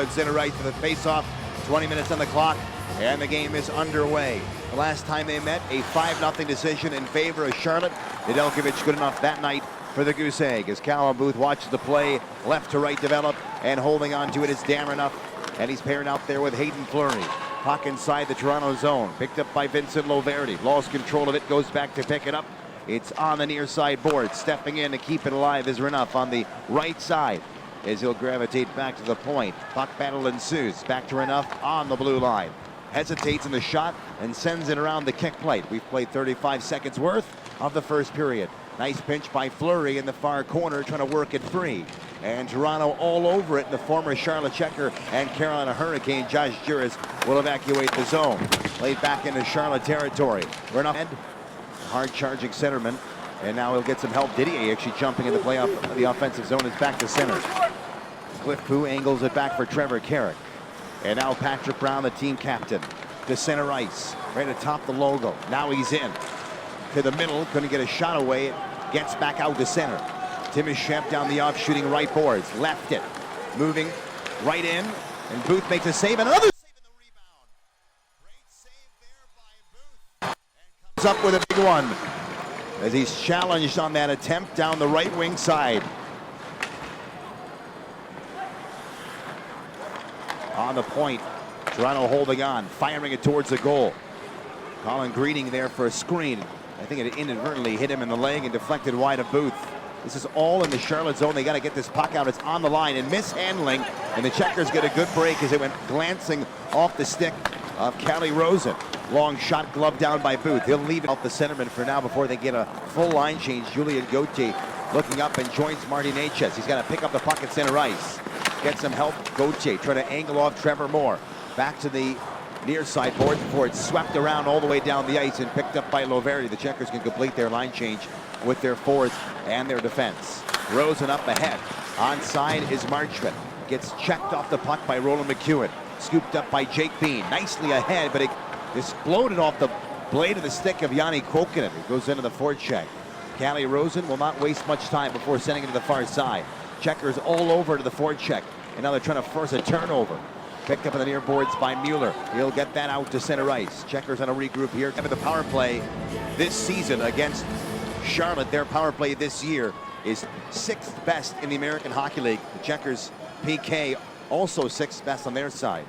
Center right to the face-off. 20 minutes on the clock, and the game is underway. The last time they met, a 5-0 decision in favor of Charlotte. Nedeljkovic good enough that night for the Goose Egg. As Callum Booth watches the play, left to right develop, and holding on to it is Darren Up, and he's paired out there with Hayden Fleury. Puck inside the Toronto zone, picked up by Vincent Loverdi. Lost control of it, goes back to pick it up. It's on the near side board. Stepping in to keep it alive is Renouf on the right side, as he'll gravitate back to the point. Puck battle ensues. Back to Renouf on the blue line. Hesitates in the shot and sends it around the kick plate. We've played 35 seconds worth of the first period. Nice pinch by Fleury in the far corner, trying to work it free. And Toronto all over it. The former Charlotte Checker and Carolina Hurricane, Josh Juris, will evacuate the zone. Played back into Charlotte territory. Renouf, hard charging centerman. And now he'll get some help. Didier actually jumping in the playoff. The offensive zone is back to center. Cliff Poo angles it back for Trevor Carrick. And now Patrick Brown, the team captain, to center ice, right atop the logo. Now he's in to the middle, couldn't get a shot away. It gets back out to center. Timashevsky down the off, shooting right boards, left it, moving right in, and Booth makes a save, and another save in the rebound. Great save there by Booth, and comes up with a big one as he's challenged on that attempt down the right wing side. On the point, Toronto holding on, firing it towards the goal. Colin Greeting there for a screen. I think it inadvertently hit him in the leg and deflected wide of Booth. This is all in the Charlotte zone. They got to get this puck out. It's on the line and mishandling, and the Checkers get a good break as it went glancing off the stick of Calle Rosen. Long shot gloved down by Booth. He'll leave it off the centerman for now before they get a full line change. Julien Gauthier looking up and joins Marty Natchez. He's got to pick up the puck at center ice. Get some help. Gauthier trying to angle off Trevor Moore. Back to the near side board before it's swept around all the way down the ice and picked up by Loverdi. The Checkers can complete their line change with their forwards and their defense. Rosen up ahead. Onside is Marchment. Gets checked off the puck by Roland McEwen. Scooped up by Jake Bean. Nicely ahead, but it exploded off the blade of the stick of Yanni Kokkonen. It goes into the forecheck. Calle Rosen will not waste much time before sending it to the far side. Checkers all over to the forecheck, and now they're trying to force a turnover. Picked up in the near boards by Mueller. He'll get that out to center ice. Checkers on a regroup here. The power play this season against Charlotte, their power play this year is 6th best in the American Hockey League. The Checkers PK also 6th best on their side.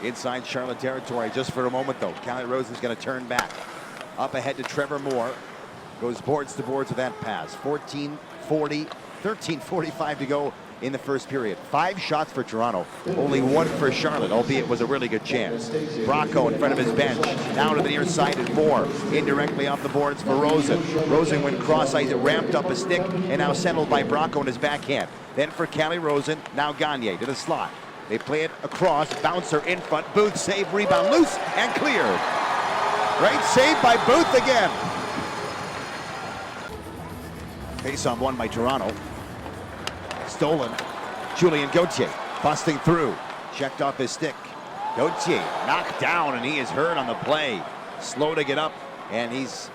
Inside Charlotte territory just for a moment though. Calle Rosen's going to turn back. Up ahead to Trevor Moore. Goes boards to boards with that pass. 14:40, 13:45 to go in the first period. 5 shots for Toronto, only 1 for Charlotte, albeit it was a really good chance. Bracco in front of his bench. Now to the near side and Moore. Indirectly off the boards for Rosen. Rosen went cross ice, it ramped up a stick, and now settled by Bracco in his backhand. Then for Calle Rosen, now Gagne to the slot. They play it across, bouncer in front, Booth save, rebound loose and cleared. Great save by Booth again. Face-off won by Toronto. Stolen, Julien Gauthier busting through, checked off his stick. Gauthier knocked down and he is hurt on the play. Slow to get up, and he's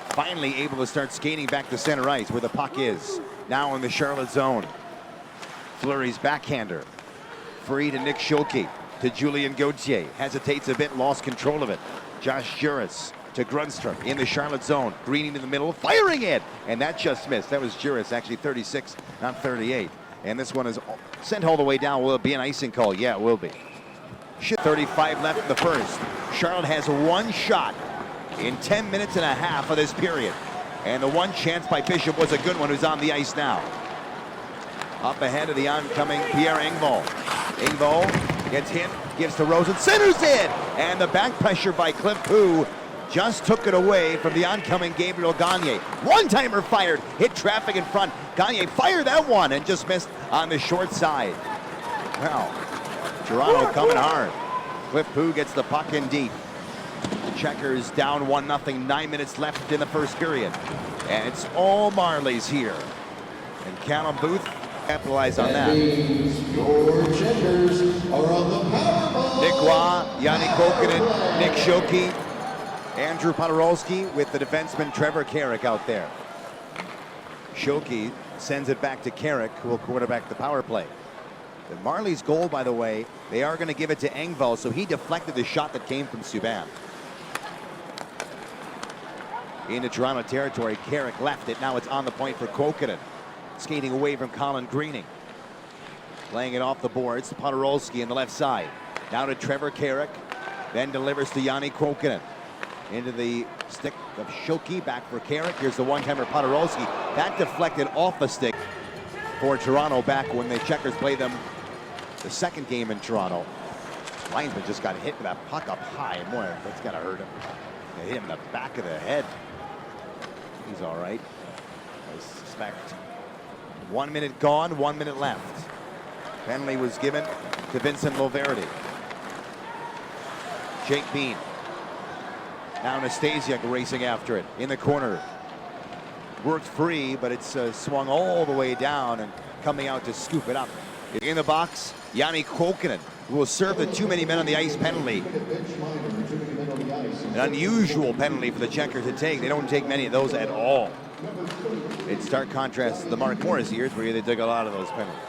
finally able to start skating back to center ice where the puck is. Now in the Charlotte zone. Fleury's backhander. Free to Nick Schulke, to Julien Gauthier. Hesitates a bit, lost control of it. Josh Juris to Grunstrom in the Charlotte zone. Greening in the middle, firing it! And that just missed. That was Juris, actually 36, not 38. And this one is sent all the way down. Will it be an icing call? Yeah, it will be. 35 left in the first. Charlotte has 1 shot in 10 minutes and a half of this period. And the one chance by Bishop was a good one, who's on the ice now. Up ahead of the oncoming Pierre Engvall. Engvall gets hit, gives to Rosen, centers it! And the back pressure by Cliff Poo just took it away from the oncoming Gabriel Gagne. One-timer fired, hit traffic in front. Gagne fired that one and just missed on the short side. Well, Toronto coming hard. Cliff Poo gets the puck in deep. Checkers down 1-0, 9 minutes left in the first period. And it's all Marlies here. And Callum Booth capitalize on that. Your Checkers are on the power play. Nick Waugh, Yanni Kokkonen, Nick Schulke, Andrew Podorowski with the defenseman Trevor Carrick out there. Schilke sends it back to Carrick, who will quarterback the power play. The Marlies' goal, by the way, they are going to give it to Engvall, so he deflected the shot that came from Subban. Into Toronto territory, Carrick left it. Now it's on the point for Kokkonen. Skating away from Colin Greening. Playing it off the boards to Podorowski on the left side. Now to Trevor Carrick. Then delivers to Yanni Kokkonen. Into the stick of Schilke, back for Carrick. Here's the one-timer Podorowski. That deflected off the stick for Toronto back when the Checkers played them the second game in Toronto. Linesman just got hit with that puck up high. Boy, that's gotta hurt him. They hit him in the back of the head. He's all right, I suspect. 1 minute gone, 1 minute left. Penalty was given to Vincent Loverdi. Jake Bean. Now Nastasiuk racing after it in the corner. Worked free, but it's swung all the way down and coming out to scoop it up. In the box, Yanni Kokkonen, who will serve the too many men on the ice penalty. An unusual penalty for the Checkers to take. They don't take many of those at all. In stark contrast to the Mark Morris years where they took a lot of those penalties.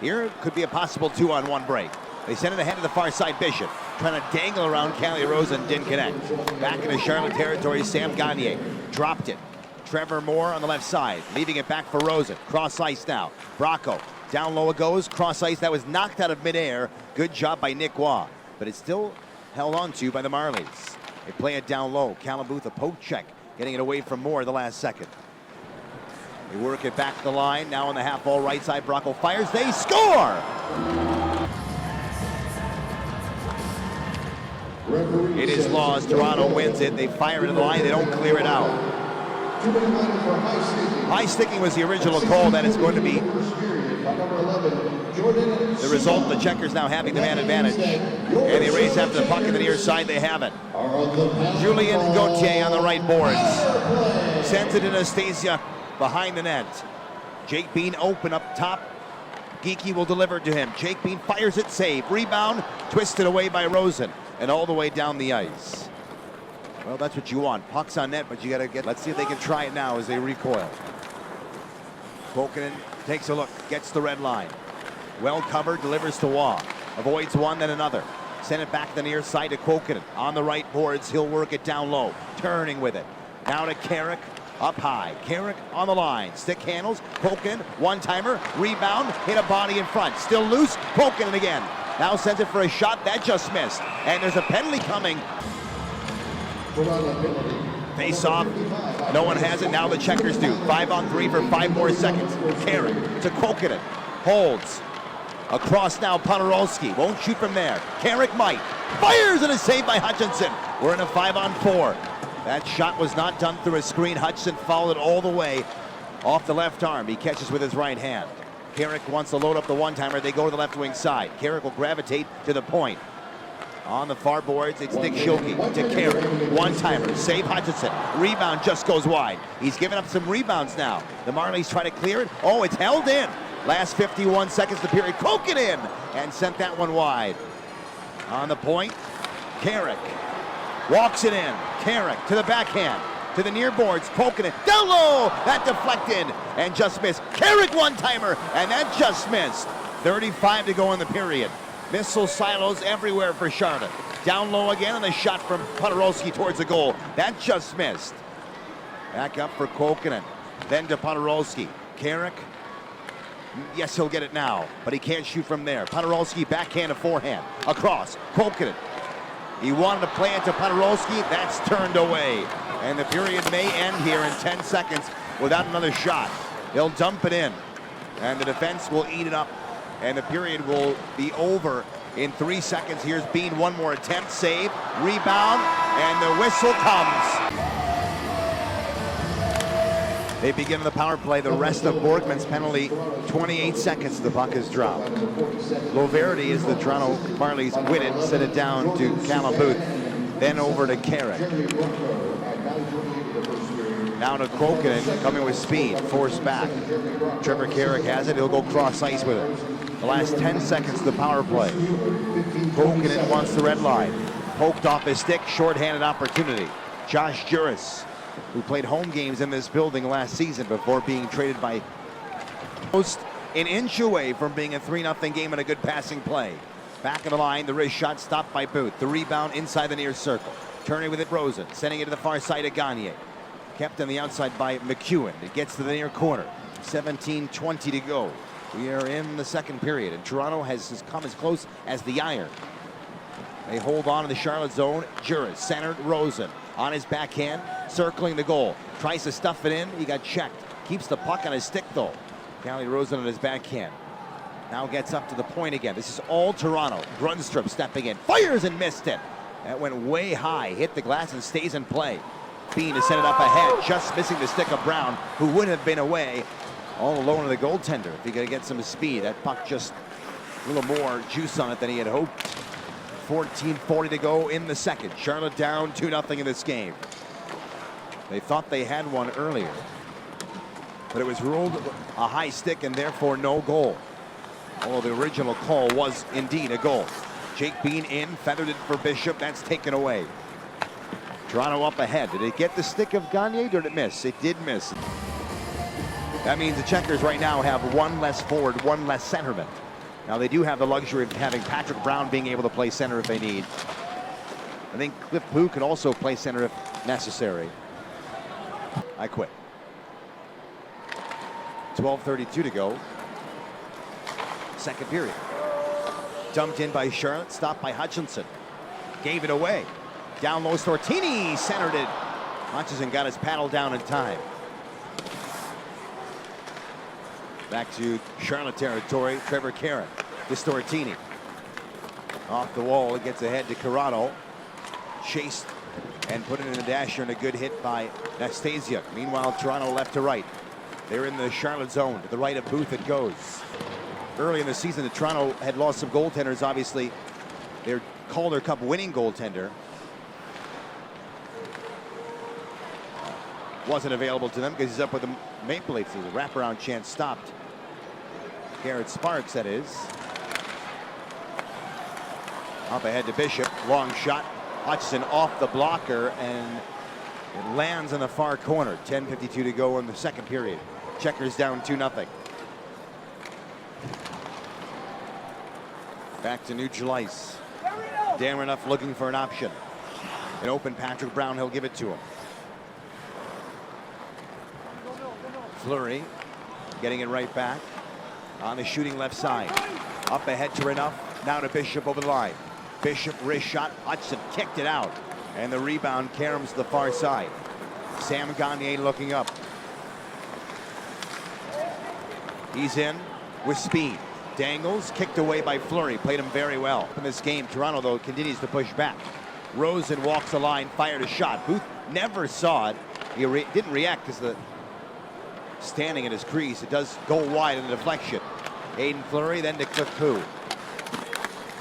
Here could be a possible 2-on-1 break. They send it ahead to the far side. Bishop trying to dangle around Calle Rosen, didn't connect. Back into Charlotte territory, Sam Gagner dropped it. Trevor Moore on the left side, leaving it back for Rosen. Cross ice now. Bracco down low it goes. Cross ice, that was knocked out of midair. Good job by Nick Waugh, but it's still held on to by the Marlies. They play it down low. Callum Booth, a poke check, getting it away from Moore the last second. They work it back to the line. Now on the half ball right side, Bracco fires. They score! It is lost. Toronto wins it. They fire it to the line. They don't clear it out. High sticking was the original call. That is going to be the result. The Checkers now having the man advantage. And they race after the puck in the near side. They have it. Julien Gauthier on the right boards. Sends it to Anastasia behind the net. Jake Bean open up top. Geekie will deliver to him. Jake Bean fires it, save. Rebound, twisted away by Rosen. And all the way down the ice. Well, that's what you want. Puck's on net, but you got to get... Let's see if they can try it now as they recoil. Kokkonen takes a look, gets the red line. Well covered, delivers to Waugh. Avoids one, then another. Send it back to the near side to Kokkonen. On the right boards, he'll work it down low. Turning with it. Now to Carrick, up high. Carrick on the line. Stick handles. Kokkonen, one-timer. Rebound, hit a body in front. Still loose. Kokkonen again. Now sends it for a shot. That just missed. And there's a penalty coming. Face off. No one has it. Now the Checkers do. 5-on-3 for 5 more seconds. Carrick to Kokkonen. Holds. Across now, Podorowski. Won't shoot from there. Carrick might. Fires, and a save by Hutchinson. We're in a 5-on-4. That shot was not done through a screen. Hutchinson followed it all the way off the left arm. He catches with his right hand. Carrick wants to load up the one-timer. They go to the left wing side. Carrick will gravitate to the point. On the far boards, it's Nick Schilke to Carrick. One-timer, save Hutchinson. Rebound just goes wide. He's given up some rebounds now. The Marlies try to clear it. Oh, it's held in. Last 51 seconds of the period. Kokkonen and sent that one wide. On the point, Carrick walks it in. Carrick to the backhand. To the near boards, Kokkonen down low. That deflected and just missed. Carrick one-timer, and that just missed. 35 to go in the period. Missile silos everywhere for Charlotte. Down low again, and the shot from Podorowski towards the goal. That just missed. Back up for Kokkonen. Then to Podorowski. Carrick. Yes, he'll get it now, but he can't shoot from there. Podorowski backhand to forehand. Across. Kokkonen. He wanted to play it to Podorowski. That's turned away. And the period may end here in 10 seconds without another shot. They'll dump it in. And the defense will eat it up. And the period will be over in 3 seconds. Here's Bean, one more attempt, save, rebound, and the whistle comes. They begin the power play. The rest of Borgman's penalty, 28 seconds, the puck is dropped. Loverdi is the Toronto Marlies win it, set it down to Callum Booth, then over to Carrick. Now to Kokkonen, coming with speed, forced back. Trevor Carrick has it, he'll go cross ice with it. The last 10 seconds of the power play. Kokkonen wants the red line. Poked off his stick, shorthanded opportunity. Josh Juris, who played home games in this building last season before being traded by Post, an inch away from being a 3-0 game and a good passing play. Back of the line, the wrist shot stopped by Booth. The rebound inside the near circle. Turning with it, Rosen. Sending it to the far side of Gagne. Kept on the outside by McEwen. It gets to the near corner. 17:20 to go. We are in the second period, and Toronto has come as close as the iron. They hold on in the Charlotte zone. Juris centered Rosen on his backhand, circling the goal. Tries to stuff it in. He got checked. Keeps the puck on his stick, though. Calle Rosen on his backhand. Now gets up to the point again. This is all Toronto. Grundstrom stepping in. Fires and missed it. That went way high. Hit the glass and stays in play. Bean to send it up ahead. Just missing the stick of Brown, who would have been away all alone to the goaltender if he could get some speed. That puck just a little more juice on it than he had hoped. 14:40 to go in the second. Charlotte down 2-0 in this game. They thought they had one earlier, but it was ruled a high stick and therefore no goal. Although the original call was indeed a goal. Jake Bean in, feathered it for Bishop. That's taken away. Toronto up ahead. Did it get the stick of Gagne or did it miss? It did miss. That means the Checkers right now have one less forward, one less centerman. Now they do have the luxury of having Patrick Brown being able to play center if they need. I think Cliff Pooh can also play center if necessary. I quit. 12:32 to go. Second period. Dumped in by Charlotte, stopped by Hutchinson. Gave it away. Down low, Stortini centered it. Hutchinson got his paddle down in time. Back to Charlotte territory. Trevor Karen to Stortini. Off the wall, it gets ahead to Corrado. Chased and put it in the dasher, and a good hit by Nastasia. Meanwhile, Toronto left to right. They're in the Charlotte zone. To the right of Booth it goes. Early in the season, the Toronto had lost some goaltenders. Obviously, their Calder Cup winning goaltender wasn't available to them because he's up with the Maple Leafs. There's a wraparound chance stopped. Garrett Sparks, that is. Up ahead to Bishop. Long shot. Hutchinson off the blocker, and it lands in the far corner. 10:52 to go in the second period. Checkers down 2-0. Back to neutral ice. Dameroff looking for an option. An open Patrick Brown, he'll give it to him. Fleury getting it right back on the shooting left side. Up ahead to Renouf. Now to Bishop over the line. Bishop wrist shot. Hudson kicked it out. And the rebound caroms to the far side. Sam Gagne looking up. He's in with speed. Dangles, kicked away by Fleury. Played him very well in this game. Toronto, though, continues to push back. Rosen walks the line, fired a shot. Booth never saw it. He didn't react because the standing at his crease. It does go wide in the deflection. Aiden Fleury, then to Cliff Pooh.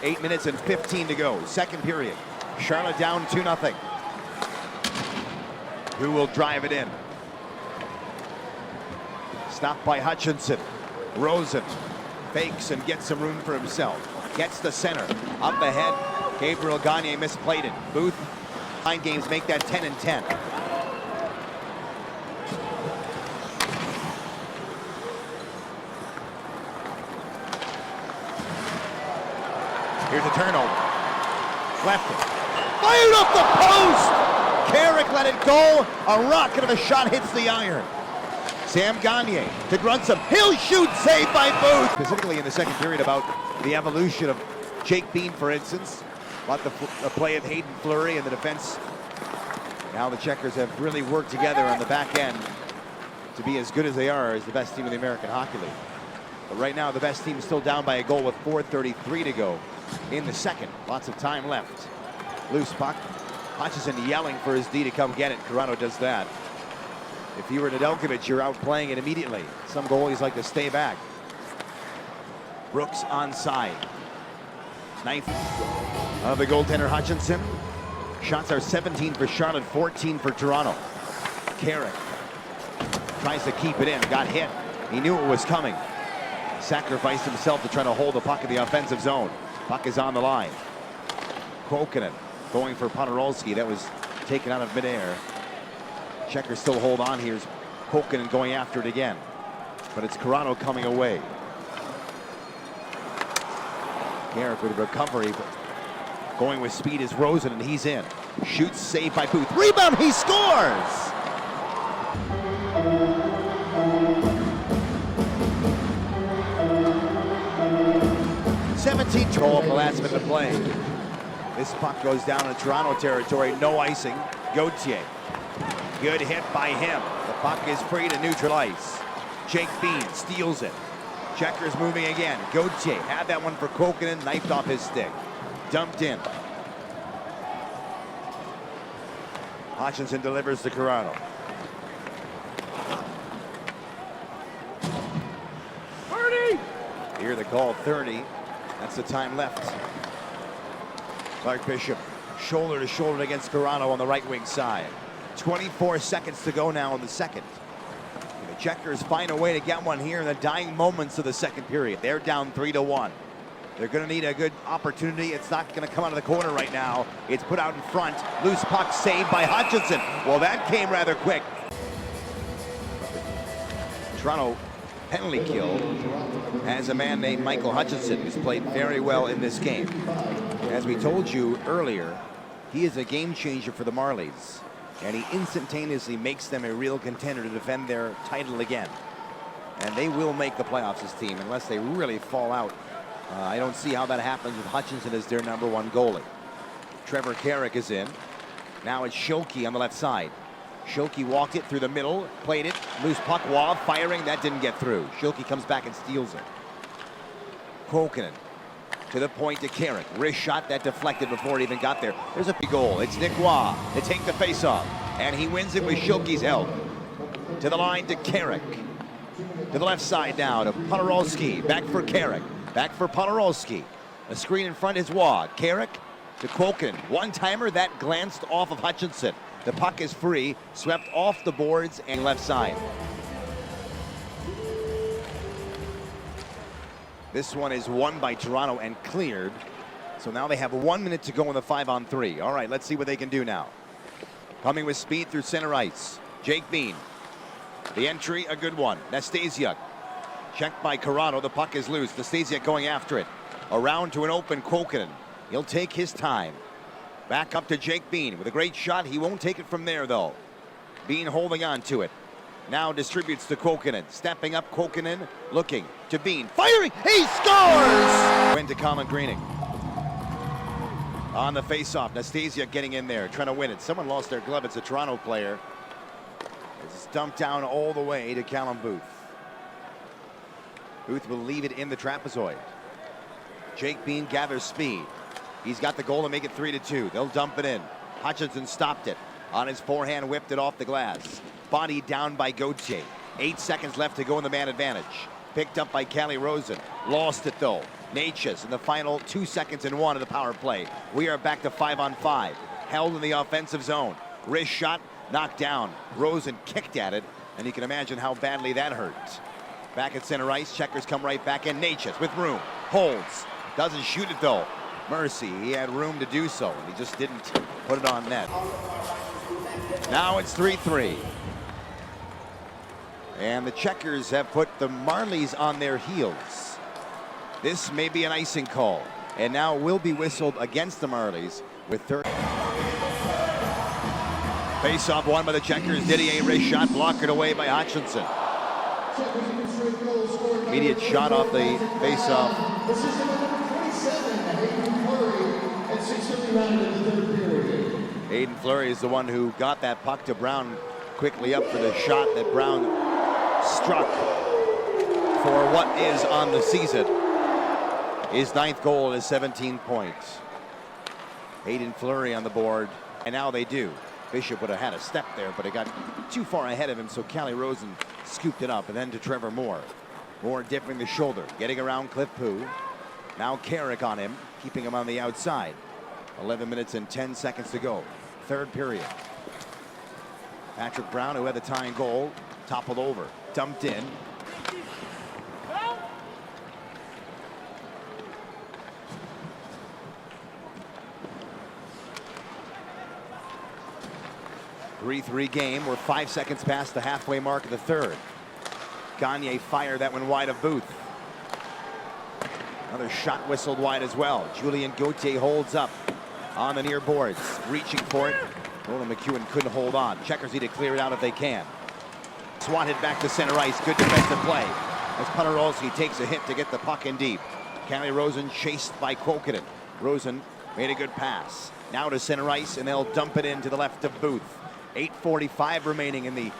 8 minutes and 15 to go. Second period. Charlotte down 2-0. Who will drive it in? Stopped by Hutchinson. Rosen fakes and gets some room for himself. Gets the center. Up ahead. Gabriel Gagne misplayed it. Booth. 9 games make that 10 and 10. Here's a turnover. Left it. Fired off the post! Carrick let it go. A rocket of a shot hits the iron. Sam Gagne to Grundstrom. He'll shoot, saved by Booth. Specifically in the second period about the evolution of Jake Bean, for instance. About the play of Hayden Fleury and the defense. Now the Checkers have really worked together on the back end to be as good as they are as the best team in the American Hockey League. But right now the best team is still down by a goal with 4:33 to go in the second. Lots of time left. Loose puck. Hutchinson yelling for his D to come get it. Toronto does that. If you were Nedeljkovic, you're out playing it immediately. Some goalies like to stay back. Brooks onside. Ninth of the goaltender Hutchinson. Shots are 17 for Charlotte, 14 for Toronto. Carrick tries to keep it in. Got hit. He knew it was coming. Sacrificed himself to try to hold the puck in the offensive zone. Puck is on the line. Kokanen going for Podorowski. That was taken out of midair. Checkers still hold on. Here's Kokkinen going after it again. But it's Corrado coming away. Garrick with a recovery. Going with speed is Rosen, and he's in. Shoots, saved by Booth. Rebound, he scores! Control of the last minute of play. This puck goes down in Toronto territory. No icing. Gauthier. Good hit by him. The puck is free to neutral ice. Jake Bean steals it. Checkers moving again. Gauthier had that one for Kokkinen, knifed off his stick. Dumped in. Hutchinson delivers to Corrado. Here they call 30. That's the time left. Clark Bishop, shoulder to shoulder against Corrado on the right wing side. 24 seconds to go now in the second. The Checkers find a way to get one here in the dying moments of the second period. They're down 3-1. They're going to need a good opportunity. It's not going to come out of the corner right now. It's put out in front. Loose puck saved by Hutchinson. Well, that came rather quick. Toronto penalty kill has a man named Michael Hutchinson, who's played very well in this game. As we told you earlier, he is a game changer for the Marlies, and he instantaneously makes them a real contender to defend their title again. And they will make the playoffs, this team, unless they really fall out. I don't see how that happens with Hutchinson as their #1 goalie. Trevor Carrick is in. Now it's Schilke on the left side. Schilke walked it through the middle, played it, loose puck, wall, firing, that didn't get through. Schilke comes back and steals it. Kokkinen to the point to Carrick. Wrist shot that deflected before it even got there. There's a big goal. It's Nick Waugh to take the faceoff, and he wins it with Schilke's help. To the line to Carrick. To the left side now to Podorowski. Back for Carrick. Back for Podorowski. A screen in front is Waugh. Carrick to Kokkinen. One-timer that glanced off of Hutchinson. The puck is free, swept off the boards and left side. This one is won by Toronto and cleared. So now they have 1 minute to go in the 5-on-3. All right, let's see what they can do now. Coming with speed through center ice. Jake Bean. The entry, a good one. Nastasiuk. Checked by Corrado. The puck is loose. Nastasiuk going after it. Around to an open Kokkinen. He'll take his time. Back up to Jake Bean with a great shot. He won't take it from there, though. Bean holding on to it. Now distributes to Kokkinen. Stepping up Kokkinen, looking to Bean. Firing! He scores! Win to Colin Greening. On the faceoff, Nastasiuk getting in there, trying to win it. Someone lost their glove. It's a Toronto player. It's dumped down all the way to Callum Booth. Booth will leave it in the trapezoid. Jake Bean gathers speed. He's got the goal to make it 3-2. They'll dump it in. Hutchinson stopped it. On his forehand, whipped it off the glass. Body down by Gauthier. 8 seconds left to go in the man advantage. Picked up by Calle Rosen. Lost it though. Natchez in the final 2 seconds and 1 of the power play. We are back to 5-on-5. Held in the offensive zone. Wrist shot, knocked down. Rosen kicked at it, and you can imagine how badly that hurt. Back at center ice, Checkers come right back in. Natchez with room. Holds. Doesn't shoot it though. Mercy, he had room to do so, and he just didn't put it on net. Now it's 3-3. And the Checkers have put the Marlies on their heels. This may be an icing call, and now will be whistled against the Marlies with 30. Face-off won by the Checkers. Didier wrist shot, blocked away by Hutchinson. Immediate shot off the face-off. Aiden Fleury is the one who got that puck to Brown quickly up for the shot that Brown struck for what is on the season. His 9th goal and his 17 points. Aiden Fleury on the board, and now they do. Bishop would have had a step there, but it got too far ahead of him, so Calle Rosen scooped it up, and then to Trevor Moore. Moore dipping the shoulder, getting around Cliff Poo. Now Carrick on him, keeping him on the outside. 11 minutes and 10 seconds to go. Third period. Patrick Brown, who had the tying goal, toppled over, dumped in. 3-3 game. We're 5 seconds past the halfway mark of the third. Gagne fired that one wide of Booth. Another shot whistled wide as well. Julien Gauthier holds up on the near boards, reaching for it. Roland McEwen couldn't hold on. Checkers need to clear it out if they can. Swatted back to center ice. Good defensive play as Podorowski takes a hit to get the puck in deep. Calle Rosen chased by Kokkonen. Rosen made a good pass. Now to center ice, and they'll dump it in to the left of Booth. 8:45 remaining in the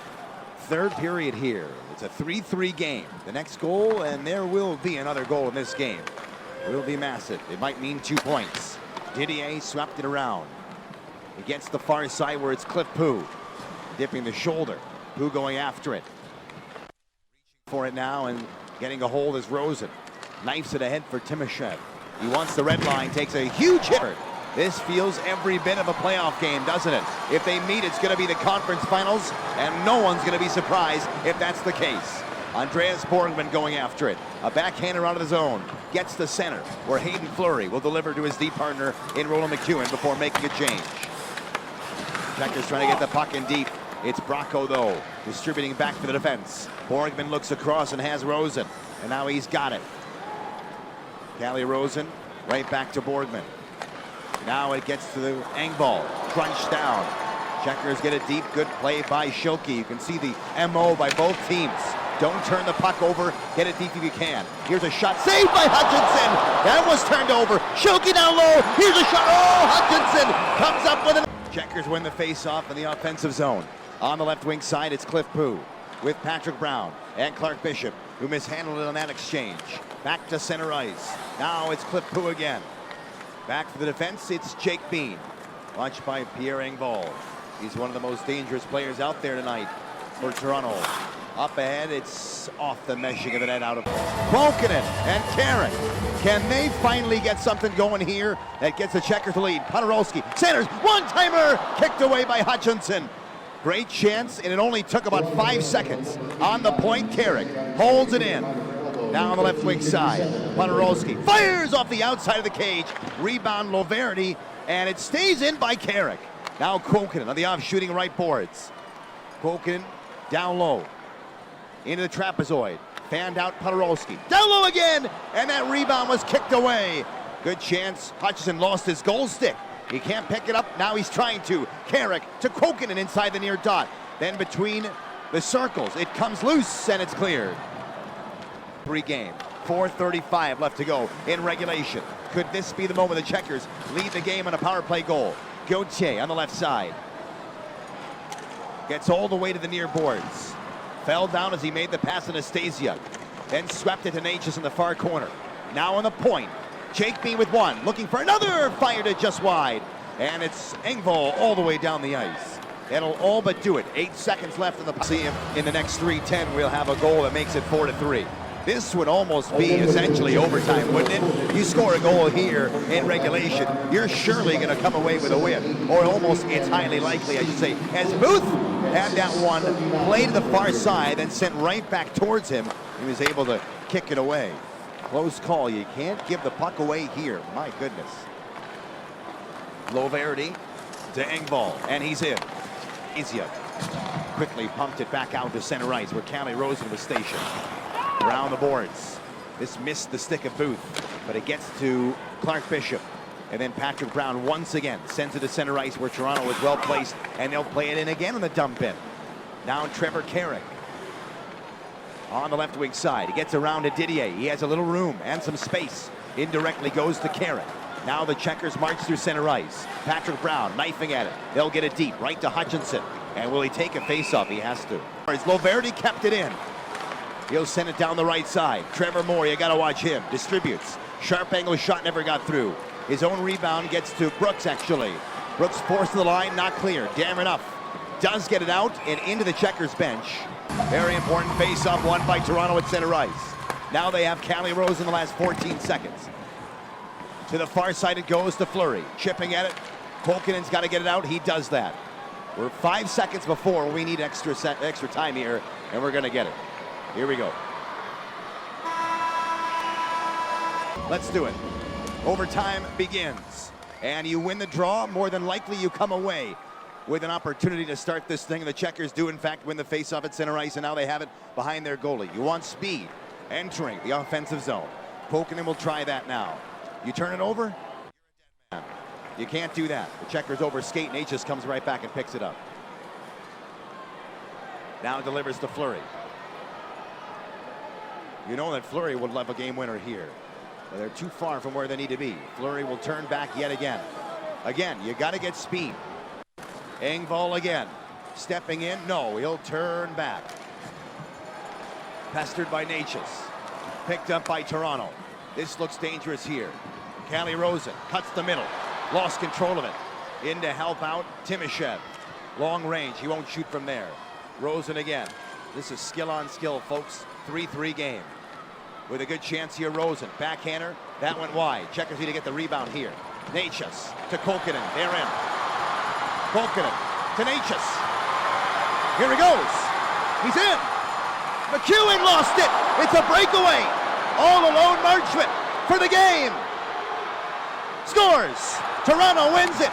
third period here. It's a 3-3 game. The next goal, and there will be another goal in this game. It will be massive. It might mean 2 points. Didier swept it around. Against the far side where it's Cliff Pu. Dipping the shoulder. Pu going after it. Reaching for it now and getting a hold is Rosen. Knifes it ahead for Timoshev. He wants the red line, takes a huge hit. This feels every bit of a playoff game, doesn't it? If they meet, it's going to be the conference finals, and no one's going to be surprised if that's the case. Andreas Borgman going after it. A backhander out of the zone. Gets to center, where Hayden Fleury will deliver to his D partner in Roland McEwen before making a change. Checkers trying to get the puck in deep. It's Bracco, though, distributing back for the defense. Borgman looks across and has Rosen, and now he's got it. Calle Rosen right back to Borgman. Now it gets to the Engvall, crunched down. Checkers get it deep, good play by Schilke. You can see the MO by both teams. Don't turn the puck over, get it deep if you can. Here's a shot, saved by Hutchinson. That was turned over, Schilke down low. Here's a shot, oh, Hutchinson comes up with it. Checkers win the face-off in the offensive zone. On the left wing side, it's Cliff Pu with Patrick Brown and Clark Bishop, who mishandled it on that exchange. Back to center ice. Now it's Cliff Pu again. Back for the defense, it's Jake Bean. Watched by Pierre Engvall. He's one of the most dangerous players out there tonight for Toronto. Up ahead, it's off the meshing of the net out of Kokkonen and Carrick. Can they finally get something going here that gets the Checkers to lead? Podorowski centers, one-timer, kicked away by Hutchinson. Great chance, and it only took about 5 seconds. On the point, Carrick holds it in. Now on the left wing side, Podorowski fires off the outside of the cage. Rebound Loverty, and it stays in by Carrick. Now Kokkonen on the off shooting right boards. Kokkonen down low. Into the trapezoid. Fanned out Podorowski. Down low again, and that rebound was kicked away. Good chance. Hutchinson lost his goal stick. He can't pick it up. Now he's trying to. Carrick to Kokkonen inside the near dot. Then between the circles, it comes loose, and it's cleared. Game. 4:35 left to go in regulation. Could this be the moment the Checkers lead the game on a power play goal? Gauthier on the left side. Gets all the way to the near boards. Fell down as he made the pass to Anastasia. Then swept it to Natchez in the far corner. Now on the point. Jake Bean with one. Looking for another. Fired it just wide. And it's Engvall all the way down the ice. That'll all but do it. 8 seconds left in the... See if in the next 3:10 we'll have a goal that makes it 4-3. This would almost be essentially overtime, wouldn't it? You score a goal here in regulation, you're surely going to come away with a win. Or almost, it's highly likely, I should say. As Booth had that one play to the far side and sent right back towards him, he was able to kick it away. Close call. You can't give the puck away here. My goodness. Loverty to Engvall, and he's in. Isia quickly pumped it back out to center ice where Calle Rosen was stationed. Around the boards. This missed the stick of Booth, but it gets to Clark Bishop. And then Patrick Brown once again sends it to center ice where Toronto is well placed, and they'll play it in again on the dump in. Now Trevor Carrick on the left wing side. He gets around to Didier. He has a little room and some space. Indirectly goes to Carrick. Now the Checkers march through center ice. Patrick Brown knifing at it. They'll get it deep right to Hutchinson. And will he take a face-off? He has to. Loverty kept it in. He'll send it down the right side. Trevor Moore, you got to watch him. Distributes. Sharp angle shot never got through. His own rebound gets to Brooks, actually. Brooks forced to the line, not clear. Damn enough. Does get it out and into the Checkers bench. Very important face-off won by Toronto at center ice. Now they have Calle Rosen in the last 14 seconds. To the far side it goes to Fleury. Chipping at it. Kokkonen's got to get it out. He does that. We're 5 seconds before we need extra time here, and we're going to get it. Here we go. Let's do it. Overtime begins. And you win the draw, more than likely you come away with an opportunity to start this thing. The Checkers do, in fact, win the faceoff at center ice, and now they have it behind their goalie. You want speed entering the offensive zone. Pokinen will try that now. You turn it over, you're a dead man. You can't do that. The Checkers over skate, and H comes right back and picks it up. Now delivers to Fleury. You know that Fleury would love a game winner here. But they're too far from where they need to be. Fleury will turn back yet again. Again, you got to get speed. Engvall again. Stepping in. No, he'll turn back. Pestered by Natchez. Picked up by Toronto. This looks dangerous here. Calle Rosen cuts the middle. Lost control of it. In to help out Timoshev. Long range. He won't shoot from there. Rosen again. This is skill on skill, folks. 3-3 game. With a good chance here, Rosen. Backhander. That went wide. Checkers need to get the rebound here. Natchez to Kokkonen. They're in. Kokkonen to Natchez. Here he goes. He's in. McEwen lost it. It's a breakaway. All alone, Marchment for the game. Scores. Toronto wins it.